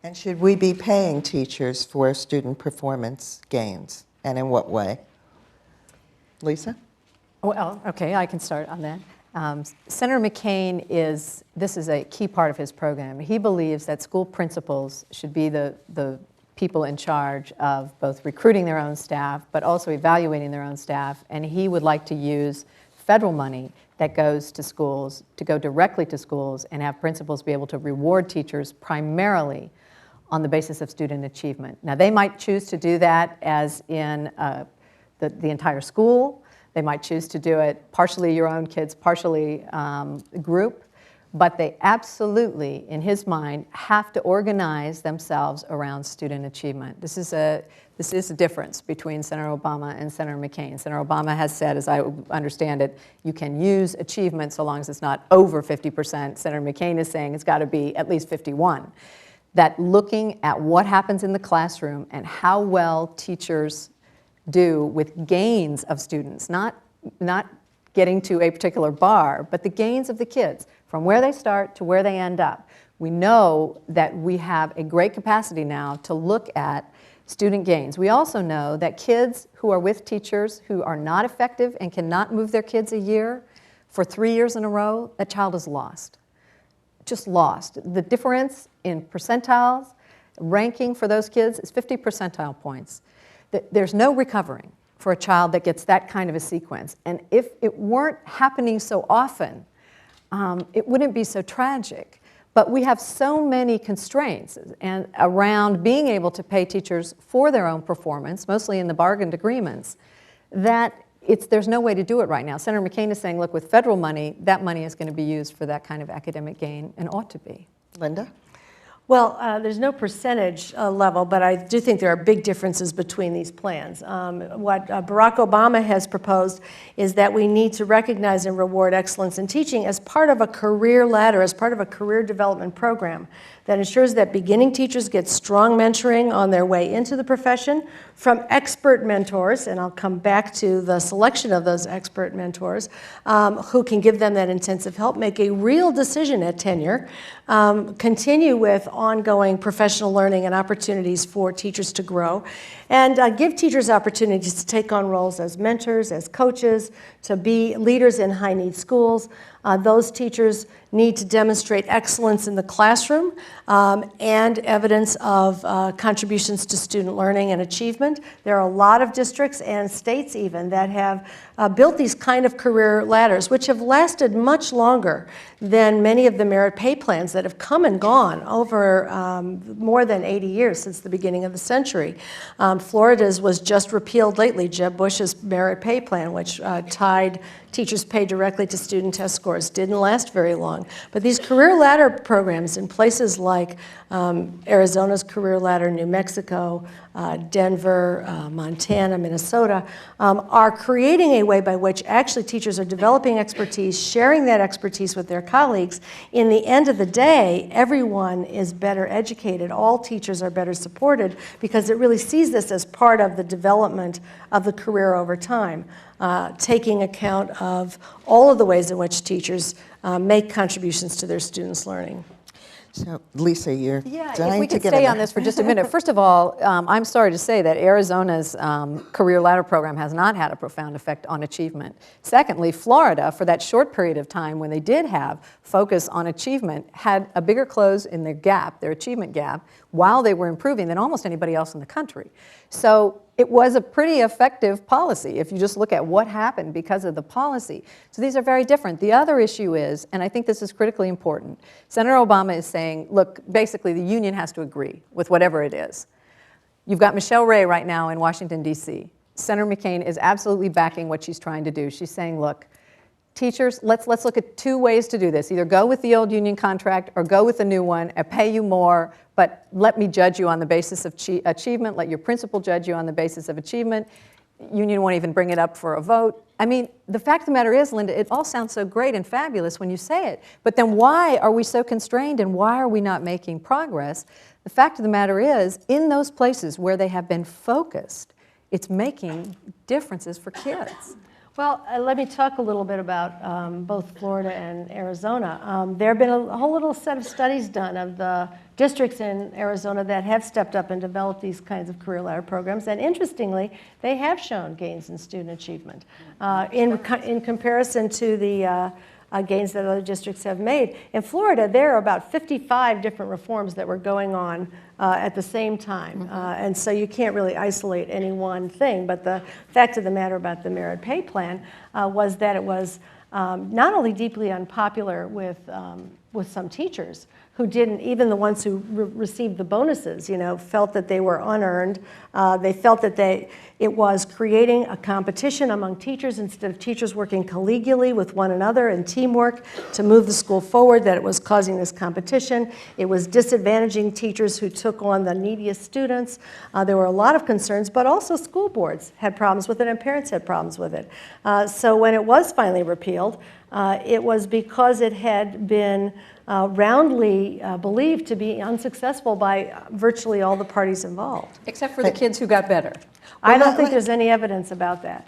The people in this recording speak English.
And should we be paying teachers for student performance gains, and in what way? Lisa? Well, okay, I can start on that. Senator McCain this is a key part of his program. He believes that school principals should be the people in charge of both recruiting their own staff, but also evaluating their own staff, and he would like to use federal money that goes to schools to go directly to schools and have principals be able to reward teachers primarily on the basis of student achievement. Now, they might choose to do that as in the entire school. They might choose to do it partially your own kids, partially group, but they absolutely, in his mind, have to organize themselves around student achievement. This is a difference between Senator Obama and Senator McCain. Senator Obama has said, as I understand it, you can use achievement so long as it's not over 50%. Senator McCain is saying it's got to be at least 51. That looking at what happens in the classroom and how well teachers do with gains of students, not getting to a particular bar, but the gains of the kids from where they start to where they end up. We know that we have a great capacity now to look at student gains. We also know that kids who are with teachers who are not effective and cannot move their kids a year for 3 years in a row, that child is lost. Just lost. The difference in percentiles, ranking for those kids is 50 percentile points. There's no recovering for a child that gets that kind of a sequence. And if it weren't happening so often, it wouldn't be so tragic. But we have so many constraints and around being able to pay teachers for their own performance, mostly in the bargained agreements, that there's no way to do it right now. Senator McCain is saying, look, with federal money, that money is going to be used for that kind of academic gain and ought to be. Linda? Well, there's no percentage level, but I do think there are big differences between these plans. What Barack Obama has proposed is that we need to recognize and reward excellence in teaching as part of a career ladder, as part of a career development program that ensures that beginning teachers get strong mentoring on their way into the profession from expert mentors, and I'll come back to the selection of those expert mentors, who can give them that intensive help, make a real decision at tenure, continue with ongoing professional learning and opportunities for teachers to grow, and give teachers opportunities to take on roles as mentors, as coaches, to be leaders in high-need schools. Those teachers need to demonstrate excellence in the classroom and evidence of contributions to student learning and achievement. There are a lot of districts and states even that have built these kind of career ladders, which have lasted much longer than many of the merit pay plans that have come and gone over more than 80 years since the beginning of the century. Florida's was just repealed lately, Jeb Bush's merit pay plan, which tied teachers pay directly to student test scores. Didn't last very long. But these career ladder programs in places like Arizona's career ladder, New Mexico, Denver, Montana, Minnesota, are creating a way by which actually teachers are developing expertise, sharing that expertise with their colleagues. In the end of the day, everyone is better educated. All teachers are better supported because it really sees this as part of the development of the career over time, taking account of all of the ways in which teachers make contributions to their students' learning. So, Lisa, you're dying to get in there. If we could stay on this for just a minute. First of all, I'm sorry to say that Arizona's career ladder program has not had a profound effect on achievement. Secondly, Florida, for that short period of time when they did have focus on achievement, had a bigger close in their gap, their achievement gap, while they were improving than almost anybody else in the country. So it was a pretty effective policy if you just look at what happened because of the policy. So these are very different. The other issue is, and I think this is critically important, Senator Obama is saying, look, basically the union has to agree with whatever it is. You've got Michelle Ray right now in Washington, D.C. Senator McCain is absolutely backing what she's trying to do. She's saying, look, teachers, let's look at two ways to do this. Either go with the old union contract or go with the new one and pay you more, but let me judge you on the basis of achievement. Let your principal judge you on the basis of achievement. Union won't even bring it up for a vote. I mean, the fact of the matter is, Linda, it all sounds so great and fabulous when you say it, but then why are we so constrained and why are we not making progress? The fact of the matter is, in those places where they have been focused, it's making differences for kids. Well, let me talk a little bit about both Florida and Arizona. There have been a whole little set of studies done of the districts in Arizona that have stepped up and developed these kinds of career ladder programs. And interestingly, they have shown gains in student achievement in comparison to the gains that other districts have made. In Florida, there are about 55 different reforms that were going on at the same time. And so you can't really isolate any one thing. But the fact of the matter about the merit pay plan was that it was not only deeply unpopular with some teachers who didn't, even the ones who received the bonuses, felt that they were unearned. They felt that it was creating a competition among teachers instead of teachers working collegially with one another and teamwork to move the school forward, that it was causing this competition. It was disadvantaging teachers who took on the neediest students. There were a lot of concerns, but also school boards had problems with it and parents had problems with it. So when it was finally repealed, it was because it had been roundly believed to be unsuccessful by virtually all the parties involved. Except for the kids who got better. I don't think there's any evidence about that.